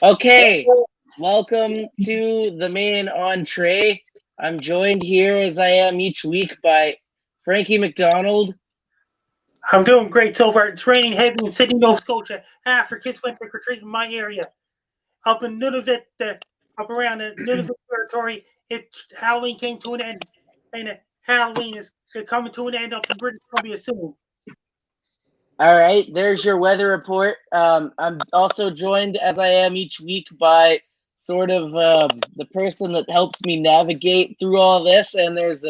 Okay, welcome to the main entree. I'm joined here as I am each week by Frankie McDonald. I'm doing great so far. It's raining heavy in Sydney, Nova Scotia. After kids went trick or treating in my area, up in Nunavut, up around the Nunavut territory, Halloween came to an end, and Halloween is coming to an end up in British Columbia soon. All right, there's your weather report. I'm also joined as I am each week by sort of the person that helps me navigate through all this, and there's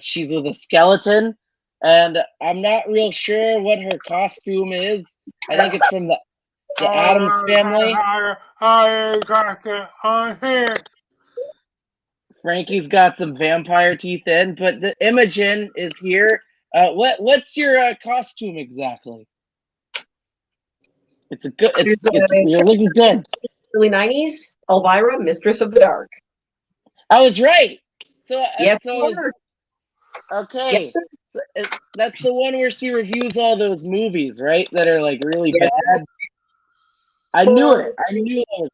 she's with a skeleton, and I'm not real sure what her costume is. I think it's from the Addams family. Frankie's got some vampire teeth in, but the Imogen is here. What's your costume exactly? It's a good. You're looking good. Early 90s, Elvira, Mistress of the Dark. I was right. So Yes, okay. Yes, So that's the one where she reviews all those movies, right? That are like really bad. I knew it. I knew it.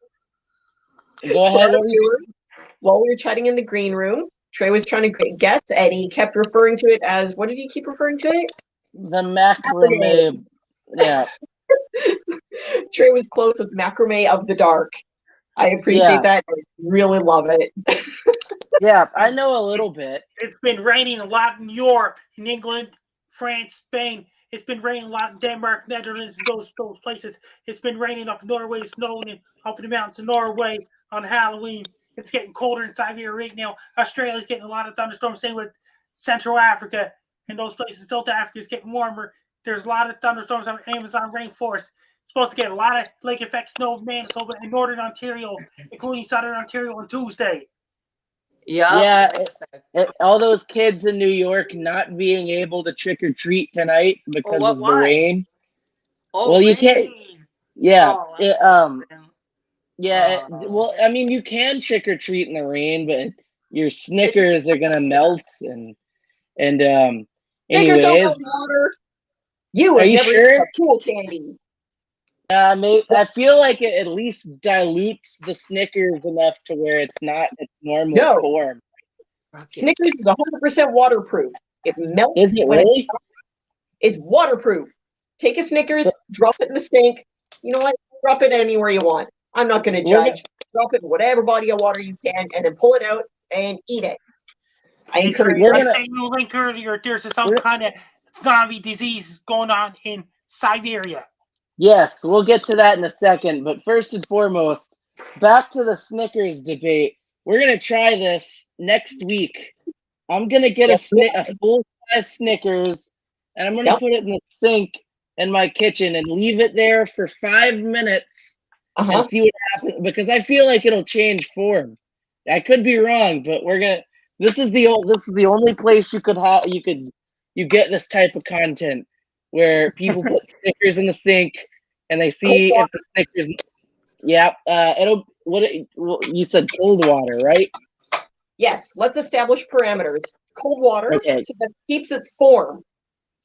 Go ahead. While we were chatting in the green room, Trey was trying to guess, and he kept referring to it as, what did he keep referring to it? The macrame. Yeah. Trey was close with macrame of the dark. I appreciate that. I really love it. Yeah, I know a little bit. It's been raining a lot in Europe, in England, France, Spain. It's been raining a lot in Denmark, Netherlands, those places. It's been raining up in Norway, snowing up in the mountains of Norway on Halloween. It's getting colder in Siberia right now. Australia's getting a lot of thunderstorms. Same with Central Africa and those places. South Africa is getting warmer. There's a lot of thunderstorms on the Amazon rainforest. It's supposed to get a lot of lake effect snow in Manitoba and Northern Ontario, including Southern Ontario on Tuesday. Yeah, all those kids in New York not being able to trick or treat tonight because of the rain. Oh, well, rain. You can't. Yeah, Oh, well, I mean, you can trick or treat in the rain, but your Snickers are gonna melt, and Snickers anyways. Don't melt water. You are you never sure? Cool candy. I feel like it at least dilutes the Snickers enough to where it's not its normal form. Snickers is 100% waterproof. It melts. Is it really? It's waterproof. Take a Snickers, drop it in the sink. You know what? Drop it anywhere you want. I'm not going to judge. Drop it in whatever body of water you can, and then pull it out and eat it. I encourage you. You link earlier, there's some kind of zombie disease going on in Siberia. Yes, we'll get to that in a second. But first and foremost, back to the Snickers debate. We're going to try this next week. I'm going to get a full-size Snickers, and I'm going to put it in the sink in my kitchen and leave it there for 5 minutes and see what happens, because I feel like it'll change form. I could be wrong, but this is the only place you get this type of content where people put Snickers in the sink and they see if the Snickers. Yeah, you said cold water, right? Yes, let's establish parameters. Cold water, so that keeps its form,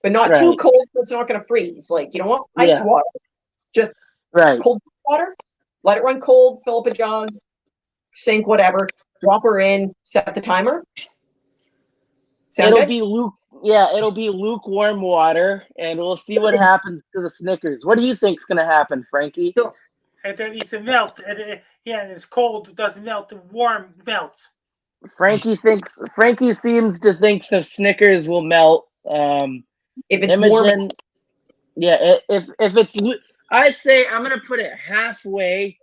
but not too cold so it's not going to freeze. Like, you don't want ice water. Just cold water, let it run cold, fill up a jug, sink, whatever, drop her in, set the timer. It'll be lukewarm water, and we'll see what happens to the Snickers. What do you think's going to happen, Frankie? And then it's a melt. And it's cold, it doesn't melt. The warm melts. Frankie seems to think the Snickers will melt. If it's Imogen, warm. Yeah, if it's, I'd say I'm gonna put it halfway,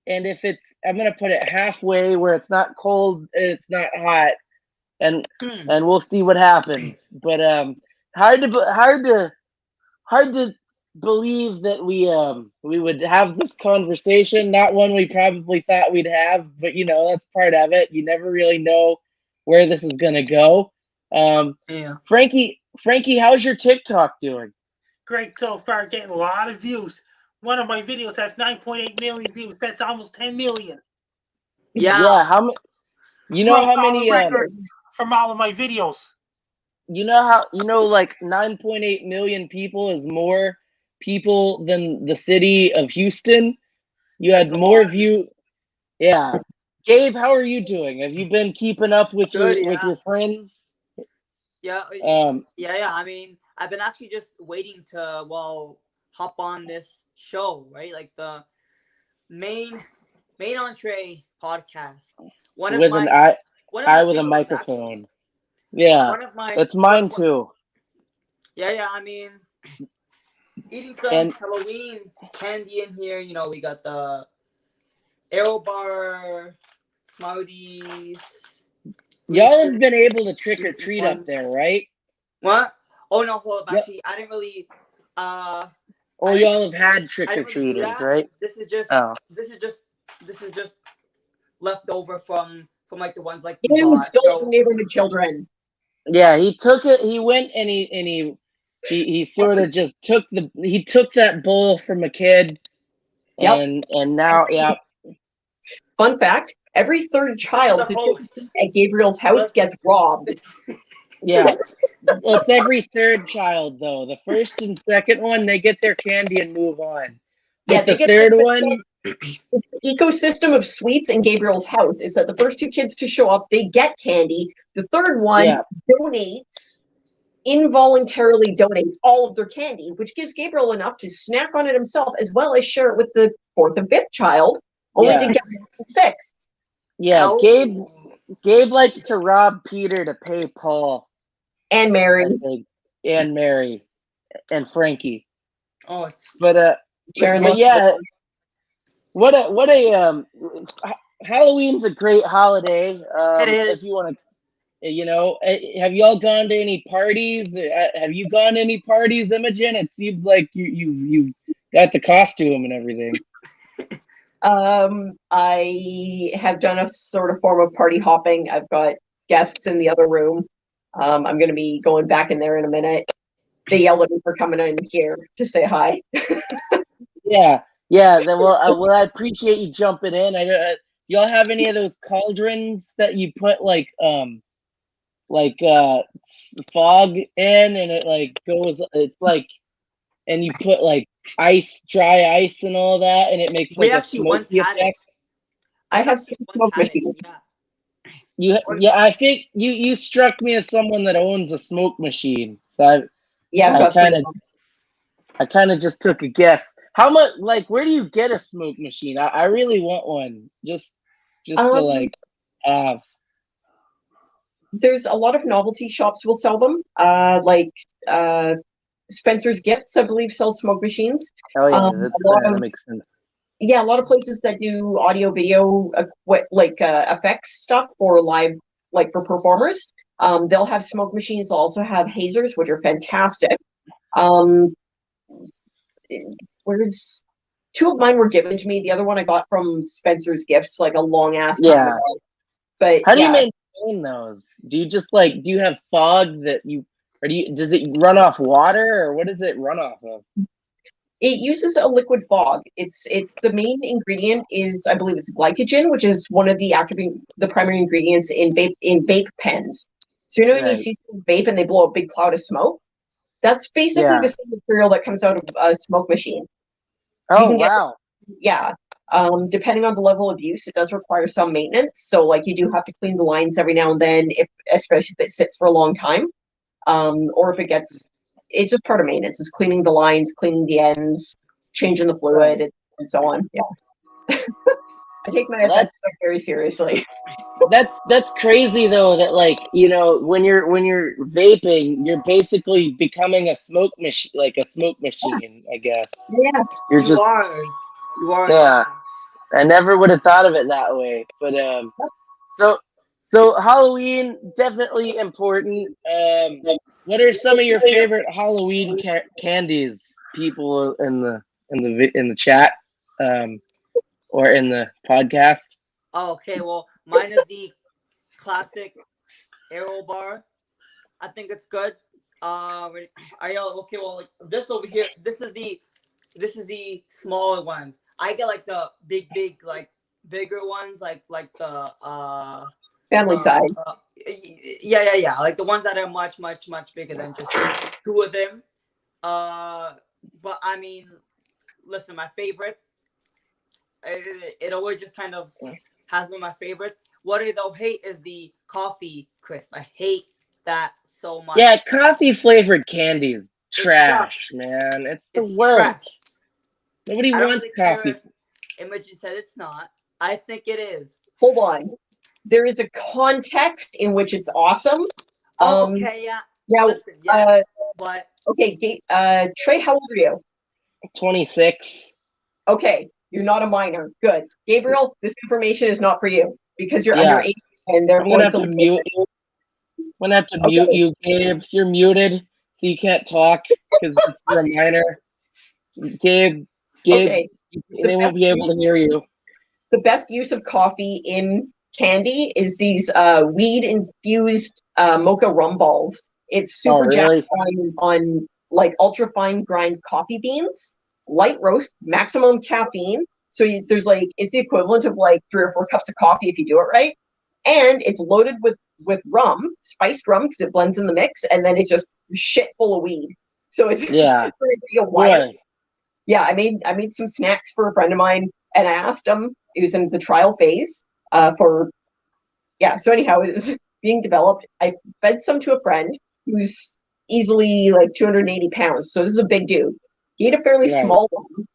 and I'm gonna put it halfway where it's not cold and it's not hot, and we'll see what happens. But hard to believe that we would have this conversation. Not one we probably thought we'd have, but that's part of it. You never really know where this is gonna go. Frankie, how's your TikTok doing? Great so far, getting a lot of views. One of my videos has 9.8 million views. That's almost 10 million. Yeah. How many? How many? From all of my videos. Like 9.8 million people is more people than the city of Houston. You had more view. Yeah. Gabe, how are you doing? Have you been keeping up with your friends? Yeah. I mean, I've been actually just waiting to hop on this show, right? Like the main entree podcast. One of my with a microphone. Ones, yeah. One of my That's mine too. Yeah. I mean, eating some Halloween candy in here. You know, we got the Aero Bar, Smarties. Y'all have been able to trick or treat up there, right? What? Oh no, hold up. Actually, I didn't really. Y'all have had trick or treaters, right? This is just leftover from like the ones like you stole neighborhood children. Yeah, he took it. He went and he sort of just took that bowl from a kid. And now, yeah. Fun fact: every third child at Gabriel's house gets robbed. Yeah, it's every third child though. The first and second one, they get their candy and move on. But the third one, the ecosystem of sweets in Gabriel's house is that the first two kids to show up, they get candy. The third one involuntarily donates all of their candy, which gives Gabriel enough to snack on it himself, as well as share it with the fourth and fifth child, only to get sixth. Yeah, Gabe likes to rob Peter to pay Paul. And Mary. And Mary. And Frankie. Oh, but yeah. What a Halloween's a great holiday. It is. If you want to, have you all gone to any parties? Have you gone to any parties, Imogen? It seems like you got the costume and everything. I have done a sort of form of party hopping. I've got guests in the other room. I'm going to be going back in there in a minute. They yelled at me for coming in here to say hi. Yeah. Well, I appreciate you jumping in. Y'all have any of those cauldrons that you put fog in, and it like goes? It's like, and you put like dry ice, and all that, and it makes like a smoky effect. I have smoke machines. I think you struck me as someone that owns a smoke machine. So I kind of just took a guess. How much? Like, where do you get a smoke machine? I really want one. Just to have. There's a lot of novelty shops will sell them. Spencer's Gifts, I believe, sells smoke machines. Oh yeah, that makes sense. Yeah, a lot of places that do audio, video, effects stuff for live, like for performers. They'll have smoke machines. They'll also have hazers, which are fantastic. Where's two of mine were given to me. The other one I got from Spencer's Gifts, like a long ass time ago. But how do you maintain those? Do you just do you have fog that you, or does it run off water, or what does it run off of? It uses a liquid fog. It's the main ingredient is, I believe it's glycogen, which is one of the primary ingredients in vape pens. So when you see some vape and they blow a big cloud of smoke, that's basically the same material that comes out of a smoke machine. Oh wow! Depending on the level of use, it does require some maintenance. So you do have to clean the lines every now and then, especially if it sits for a long time, or if it gets. It's just part of maintenance. It's cleaning the lines, cleaning the ends, changing the fluid, and so on. Yeah. I take my effects very seriously. That's crazy though. That when you're vaping, you're basically becoming a smoke machine, I guess. Yeah. You are. Yeah. I never would have thought of it that way, but so Halloween definitely important. What are some of your favorite Halloween candies, people in the chat, or in the podcast? Oh, okay, well, mine is the classic Aero Bar. I think it's good. Are y'all okay? Well, this over here, this is the smaller ones. I get the big, bigger ones, like the family size. Yeah. Like the ones that are much, much, much bigger than just two of them. But I mean, listen, my favorite it always just kind of has been my favorite. What I though hate is the coffee crisp. I hate that so much. Yeah, coffee flavored candy is trash, man. It's the worst. Trash. Nobody wants coffee. Imogen said it's not. I think it is. Hold on. There is a context in which it's awesome. Okay, yeah. Yeah. Listen, yes, but okay, Trey, how old are you? 26. Okay, you're not a minor. Good. Gabriel, this information is not for you because you're under 18 and therefore I'm gonna have to mute you. I'm gonna have to mute you, Gabe. You're muted, so you can't talk because you're a minor. Gabe, they won't be able to hear you. The best use of coffee in candy is these weed-infused mocha rum balls. It's super jacked on like ultra-fine grind coffee beans, light roast, maximum caffeine. So there's like, it's the equivalent of like 3 or 4 cups of coffee if you do it right. And it's loaded with rum, spiced rum, because it blends in the mix, and then it's just shit full of weed. So it's yeah, I made some snacks for a friend of mine, and I asked him. It was in the trial phase so anyhow, it was being developed. I fed some to a friend who's easily like 280 pounds, so this is a big dude. He ate a fairly small one,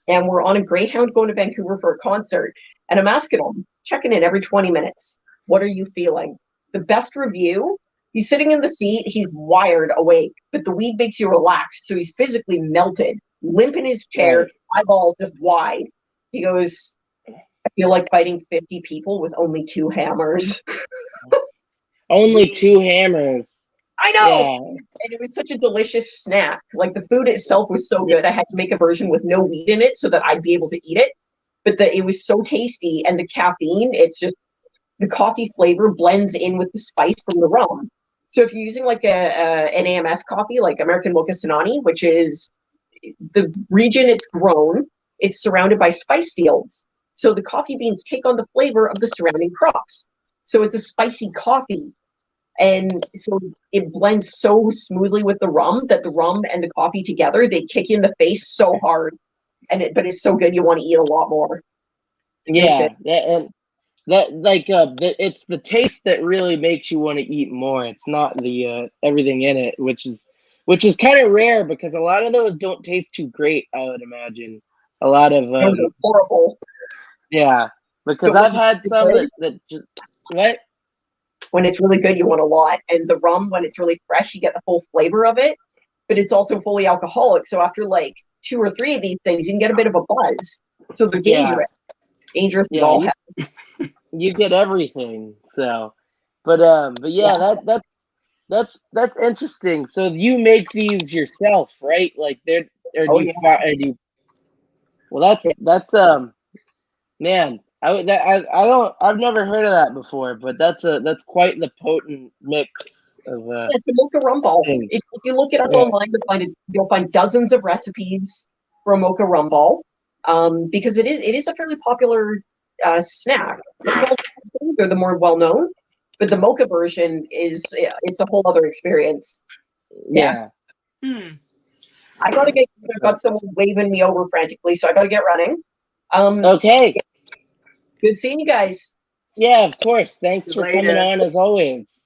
and we're on a Greyhound going to Vancouver for a concert, and I'm asking him, checking in every 20 minutes, what are you feeling? The best review, he's sitting in the seat, he's wired awake, but the weed makes you relaxed, so he's physically melted, limp in his chair, eyeballs just wide. He goes, I feel like fighting 50 people with only 2 hammers. Only 2 hammers. I know! And it was such a delicious snack. Like, the food itself was so good, I had to make a version with no weed in it so that I'd be able to eat it. But it was so tasty, and the caffeine, it's just, the coffee flavor blends in with the spice from the rum. So if you're using like an AMS coffee, like American Mocha Sonani, which is the region it's grown, it's surrounded by spice fields. So the coffee beans take on the flavor of the surrounding crops. So it's a spicy coffee. And so it blends so smoothly with the rum that the rum and the coffee together, they kick you in the face so hard. But it's so good, you want to eat a lot more. And that like it's the taste that really makes you want to eat more. It's not the everything in it, which is kind of rare because a lot of those don't taste too great, I would imagine. A lot of horrible. Yeah, because I've had some that just when it's really good, you want a lot, and the rum, when it's really fresh, you get the full flavor of it. But it's also fully alcoholic, so after like 2 or 3 of these things, you can get a bit of a buzz. So they're dangerous. Dangerous is all. You get everything. So, but yeah, that's interesting. So you make these yourself, right? Like Well, that's man, I've never heard of that before, but that's quite the potent mix of it's a mocha rum ball. If you look it up online, you'll find dozens of recipes for a mocha rum ball, because it is a fairly popular snack. They're the more well known, but the mocha version it's a whole other experience. Yeah. I've got someone waving me over frantically, so I gotta get running. Okay. Good seeing you guys. Yeah, of course. Thanks for coming on as always.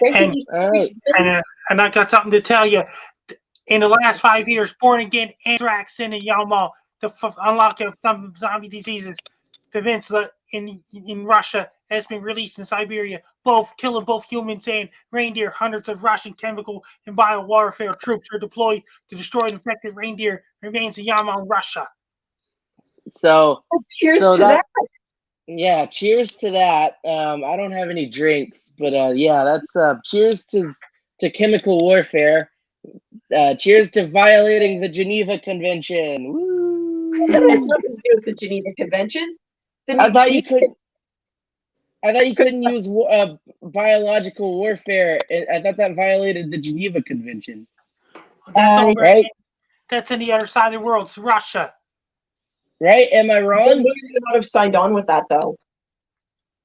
And I got something to tell you. In the last 5 years, born again anthrax in the Yamal, the unlock of some zombie diseases, peninsula in Russia has been released in Siberia, killing both humans and reindeer. Hundreds of Russian chemical and biowarfare troops are deployed to destroy infected reindeer remains in Yamal, Russia. So cheers to that. Yeah, cheers to that. I don't have any drinks, but that's cheers to chemical warfare. Cheers to violating the Geneva Convention. Woo! That has nothing to do with the Geneva Convention. I thought you couldn't use biological warfare. I thought that violated the Geneva Convention. That's right. That's in the other side of the world. It's Russia. Right? Am I wrong? They would not have signed on with that, though.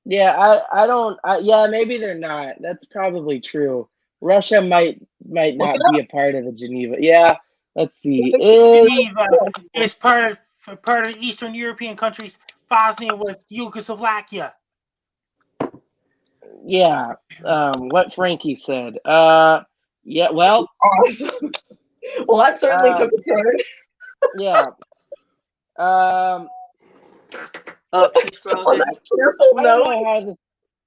Yeah, I don't. Yeah, maybe they're not. That's probably true. Russia might not be a part of the Geneva. Yeah, let's see. Geneva is part of part of the Eastern European countries. Bosnia was Yugoslavia. Yeah. What Frankie said. Yeah. Well. Awesome. Well, that certainly took a turn. Yeah. She's frozen. Cheerful I don't know how this.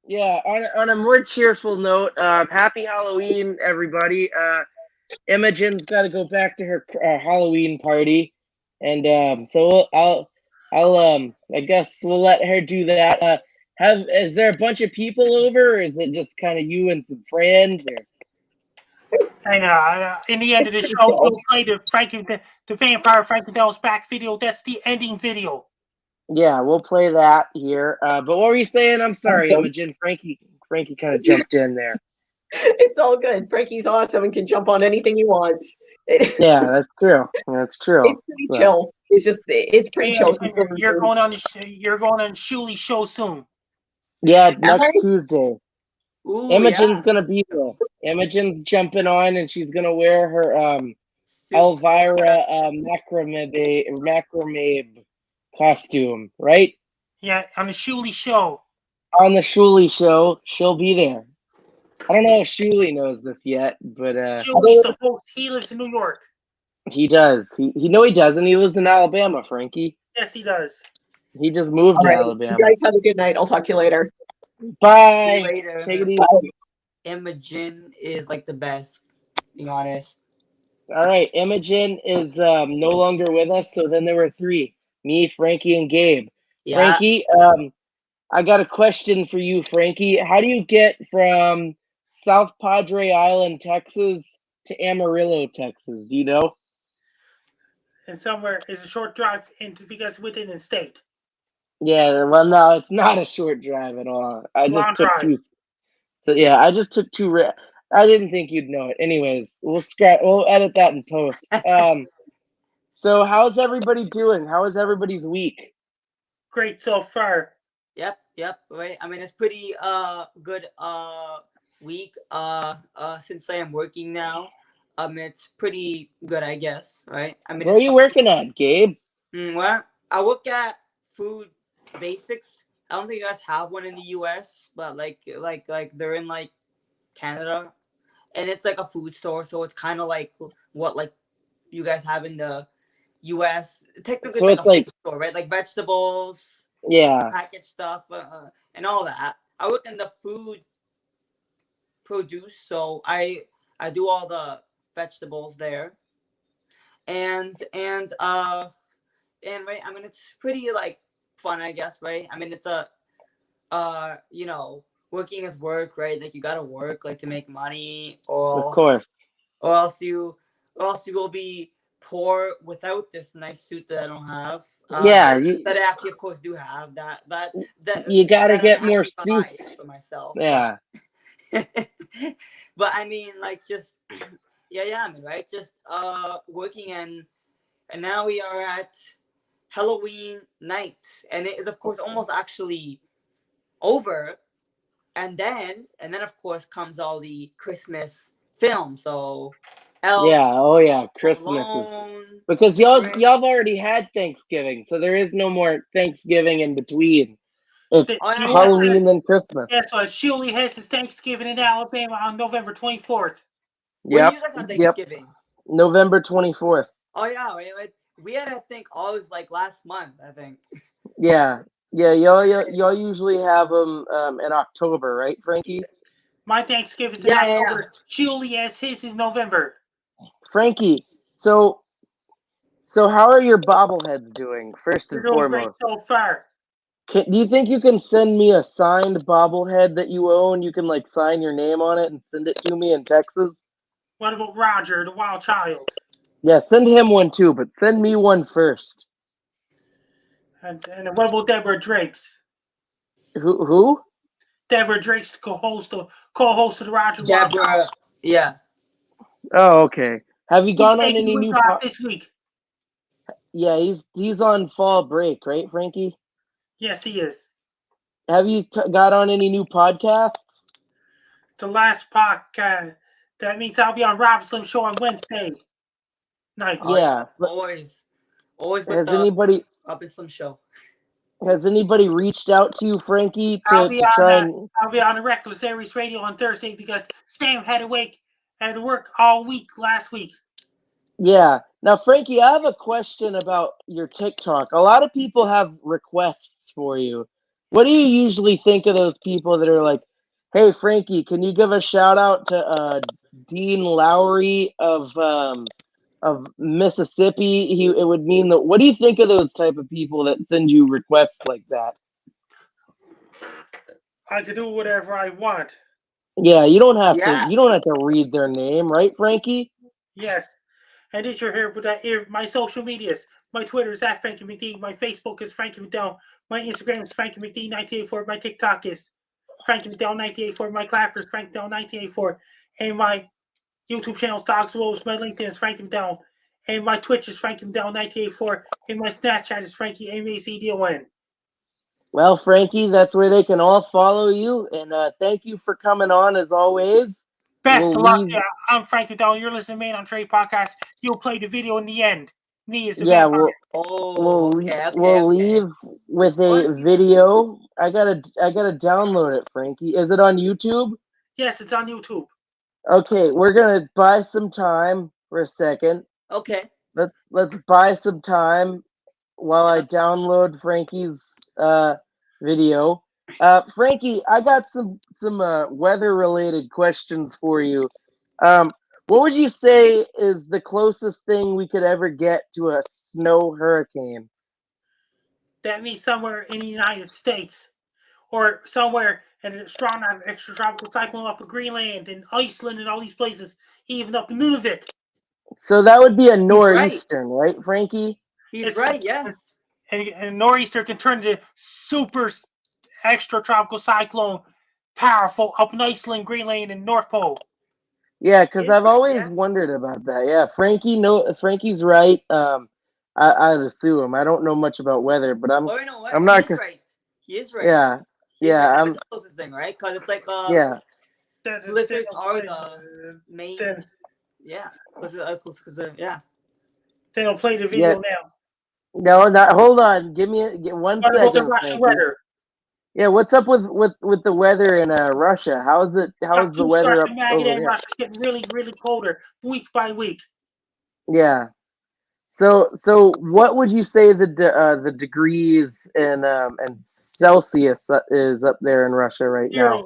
Yeah. On a more cheerful note, happy Halloween, everybody. Imogen's got to go back to her Halloween party, and so I guess we'll let her do that. Is there a bunch of people over, or is it just kind of you and some friends? Or? And in the end of the show, we'll play the vampire Frankie Del's back video. That's the ending video. Yeah, we'll play that here. But what were you saying? I'm sorry, Imogen. Frankie kind of jumped in there. It's all good. Frankie's awesome and can jump on anything he wants. Yeah, that's true. That's true. It's pretty chill. It's pretty chill. You're going on Shuli's show soon. Yeah, next Tuesday. Ooh, Imogen's gonna be there. Imogen's jumping on, and she's gonna wear her Elvira macrame costume, right? Yeah, on the Shuli show. On the Shuli show, she'll be there. I don't know if Shuli knows this yet, but Shuli's the host. He lives in New York. He does. He doesn't. He lives in Alabama, Frankie. Yes, he does. He just moved to Alabama. You guys have a good night. I'll talk to you later. Bye. See you later. Take it easy. Imogen is like the best, being honest. All right, Imogen is no longer with us, so then there were three: me, Frankie, and Gabe. Yeah. Frankie, I got a question for you, Frankie. How do you get from South Padre Island, Texas, to Amarillo, Texas? Do you know? And somewhere is a short drive because within the state. Yeah, well, no, it's not a short drive at all. I just took drive. two. So yeah, I just took two. I didn't think you'd know it. Anyways, we'll edit that in post. So how's everybody doing? How is everybody's week? Great so far. Yep. Right. I mean, it's pretty good week. Since I am working now, it's pretty good, I guess. Right. I mean, where are you working at, Gabe? Well, I work at Food Basics. I don't think you guys have one in the U.S., but like they're in like Canada, and it's like a food store, so it's kind of like what like you guys have in the U.S. Technically, So it's like a food store, right? Like vegetables, packaged stuff, and all that. I work in the food produce, so I do all the vegetables there, and right. I mean, it's pretty like fun, I guess, right? I mean, it's a working is work, right? Like you gotta work like to make money, or else you will be poor without this nice suit that I don't have. That I actually, of course, do have. That you gotta get more suits for myself. Yeah. But I mean, like, just I mean, right? Just working, and now we are at Halloween night, and it is, of course, almost actually over. And then of course comes all the Christmas films. So Elf, Christmas Alone, is because y'all have already had Thanksgiving, so there is no more Thanksgiving in between. It's Halloween and Christmas. That's why Shuli has his Thanksgiving in Alabama on November 24th. When do you guys have Thanksgiving? November 24th. Oh yeah, we had, I think, always like last month, I think. Yeah, y'all usually have them in October, right, Frankie? My Thanksgiving is in October. Shuli has his is November. Frankie, so how are your bobbleheads doing? First and foremost, great so far. Do you think you can send me a signed bobblehead that you own? You can like sign your name on it and send it to me in Texas. What about Roger, the wild child? Yeah, send him one too, but send me one first. And what about Deborah Drake's? Who? Deborah Drake's co-host of the Roger. Deborah, yeah. Oh, okay. Have you gone on any new this week? Yeah, he's on fall break, right, Frankie? Yes, he is. Have you got on any new podcasts? The last podcast. That means I'll be on Rob Slim Show on Wednesday night. Yeah, always Always with Has the anybody Up and Slim show. Has anybody reached out to you, Frankie, to try and? I'll be on the Reckless Aries Radio on Thursday because Sam had to work all week last week. Yeah. Now, Frankie, I have a question about your TikTok. A lot of people have requests for you. What do you usually think of those people that are like, "Hey, Frankie, can you give a shout out to Dean Lowry of Mississippi?" It would mean that. What do you think of those type of people that send you requests like that? I can do whatever I want. Yeah, you don't have to. You don't have to read their name, right, Frankie? Yes. And if you're here with that, my social medias, my Twitter is at Frankie McD, my Facebook is Frankie McDowell, my Instagram is Frankie McD 1984, my TikTok is Frankie McDowell 1984, my Clapper is Frankie McDowell 1984, and my YouTube channel is Dogs Wolves, my LinkedIn is Frankie McDowell, and my Twitch is Frankie McDowell 1984, and my Snapchat is Frankie MACDON. Well, Frankie, that's where they can all follow you, and thank you for coming on as always. Best of luck. Yeah, I'm Frank McDowell. You're listening to Man on Trade Podcast. You'll play the video in the end. Me as the vampire. We'll leave with a video. I gotta download it, Frankie. Is it on YouTube? Yes, it's on YouTube. Okay, we're gonna buy some time for a second. Okay. Let's buy some time while I download Frankie's video. Frankie, I got some weather related questions for you. What would you say is the closest thing we could ever get to a snow hurricane? That means somewhere in the United States, or somewhere in a strong extratropical cyclone up in Greenland and Iceland and all these places, even up in Nunavut. So that would be a nor'easter, right, Frankie? He's right, yes. And nor'easter can turn into super extratropical cyclone, powerful up in Iceland, Greenland, and North Pole. Yeah, because I've always wondered about that. Yeah, Frankie's right. I'd assume. I don't know much about weather, but I'm not. He's right. He is right. Yeah, yeah. Right. That's the closest thing, right? Because it's like blizzards are the main. Yeah. They don't play the video now. No, not. Hold on. Give me 1 second. About the Russian weather? Yeah, what's up with the weather in Russia? How's the weather up over there? Russia's getting really, really colder week by week. Yeah. So what would you say the degrees and Celsius is up there in Russia right now?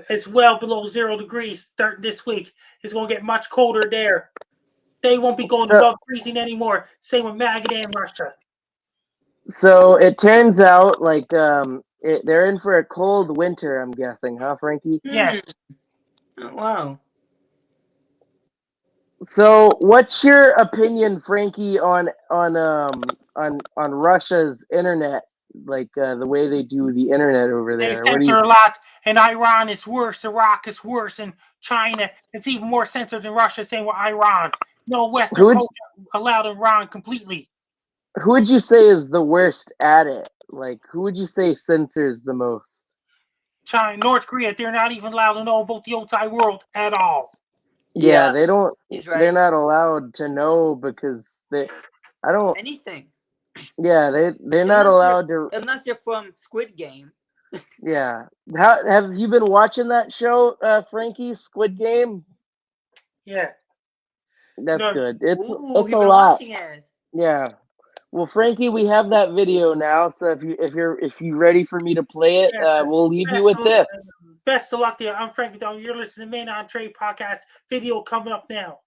It's well below 0 degrees starting this week. It's going to get much colder there. They won't be going above freezing anymore. Same with Magadan, Russia. So it turns out like they're in for a cold winter, I'm guessing, huh, Frankie? Yes. Oh, wow. So what's your opinion, Frankie, on Russia's internet, like the way they do the internet over there? They censor a lot. In Iran, it's worse. Iraq is worse. In China, it's even more censored than Russia. Same with Iran. No Western culture allowed in Iran completely. Who would you say is the worst at it? Like, who would you say censors the most? China, North Korea, they're not even allowed to know about the outside world at all. Yeah, they don't. He's right. They're not allowed to know because anything. Yeah, they're not allowed to unless you're from Squid Game. Yeah. Have you been watching that show, Frankie? Squid Game? Yeah. That's good. It's a lot. Yeah. Well, Frankie, we have that video now, so if you're ready for me to play it, we'll leave you with this. Best of luck there. I'm Frankie Down. You're listening to Man on Trade Podcast. Video coming up now.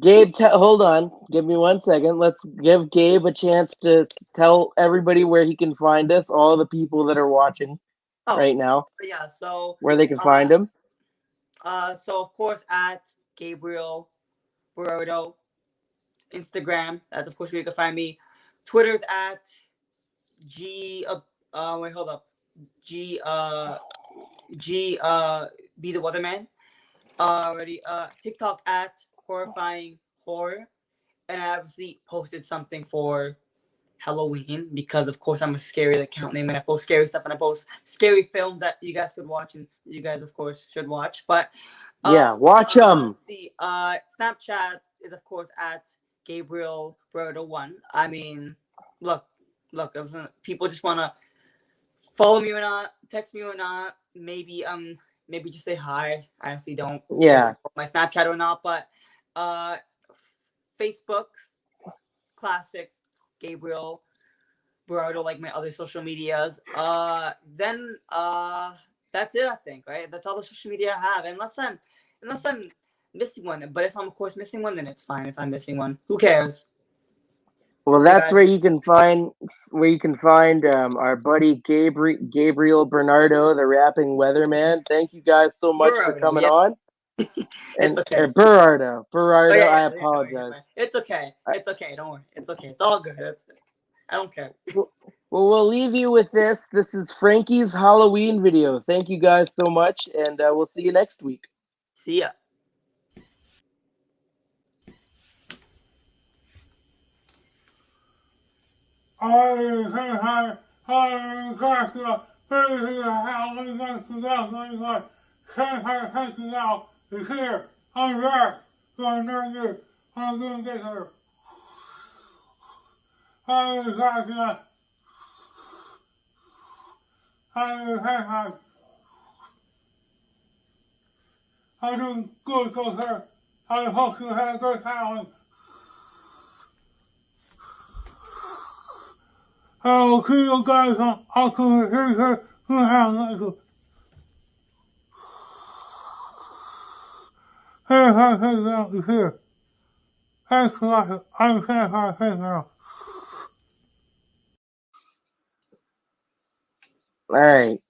Gabe, hold on. Give me 1 second. Let's give Gabe a chance to tell everybody where he can find us, all the people that are watching right now. Yeah, so where they can find him. So of course at Gabriel Berardo, Instagram. That's of course where you can find me. Twitter's at G be the weatherman. TikTok at horrifying horror, and I obviously posted something for Halloween because of course I'm a scary account name and I post scary stuff and I post scary films that you guys could watch and you guys of course should watch. But watch them. Let's see. Snapchat is of course at Gabriel Berto 1. I mean, look, people just want to follow me or not, text me or not, maybe just say hi. I honestly don't Yeah. my Snapchat or not, but Facebook, classic Gabriel Berardo, like my other social medias. Then that's it, I think, right? That's all the social media I have. Unless I'm missing one. But if I'm of course missing one, then it's fine. If I'm missing one, who cares? Well, that's where you can find our buddy Gabriel Bernardo, the rapping weatherman. Thank you guys so much for coming on. It's okay. Berardo. Oh, yeah, I apologize. It's okay. It's okay. Don't worry. It's okay. It's all good. I don't care. Well, we'll leave you with this. This is Frankie's Halloween video. Thank you guys so much, and we'll see you next week. See ya. Is here. I'm back. I'm not good. I'm going to get her. I'm doing good, so sir. I hope you had a good time. I will see you guys on October 3rd. Here. Thanks for watching. I'm Frankie. All right.